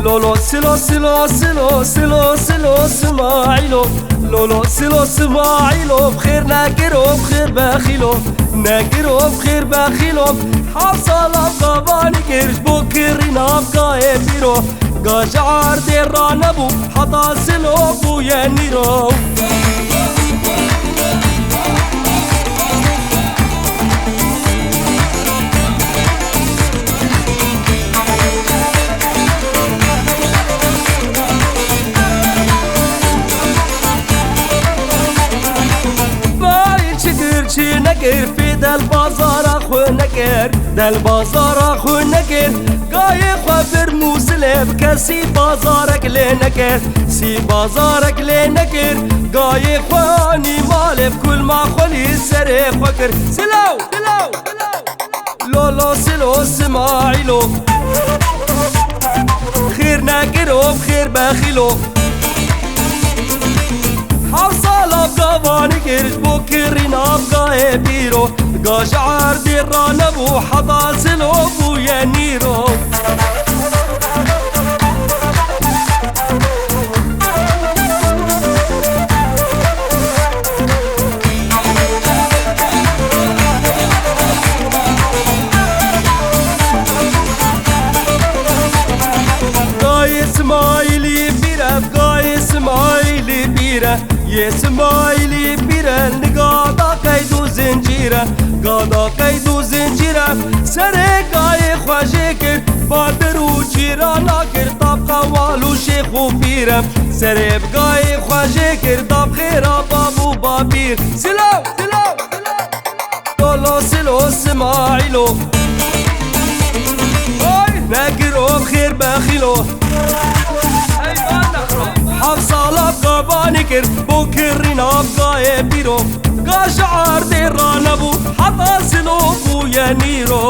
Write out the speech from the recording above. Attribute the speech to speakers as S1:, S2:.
S1: لولو سلو سلو سلو سلو سلو اسماعيلو لولو سلو اسماعيلو بخير ناكرو بخير باخيلو ناكرو بخير باخيلو حصل افغاني كرش بوكرين افغاي بيرو قاشعر دير رانبو حطا سلو بو ينيرو نكر في دا البازار اخو نكر دا البازار اخو نكر قايق وفر موسلب كسي بازارك لنكر سي بازارك لنكر قايق واني مالب كل ما خلي سريخ فكر سلو سلو لولو سلو اسماعيلو خير نكر وبخير باخيلو حصل افغاني كرش بوكرين افغاي بيرو قاشعر دير رانبو حطا سلو بو ينيرو اسماعيلي بيرا بقى اسماعيلي بيرا يا اسماعيلي بيرا نقاضا كيدو زنجيرة قاضا كيدو زنجيرة سرقاي خواجيكر بادر وجيرانا كر طبقا والو شيخ وبيرا سرقاي خواجيكر طب خيرا بابو بابير سلو سلو لولو سلو اسماعيلو ناكر وبخير باخيلو حفصل افغاني كر بوكرين افغاي بيرو قاشعر دير رانبو حطا سلو بو ينيرو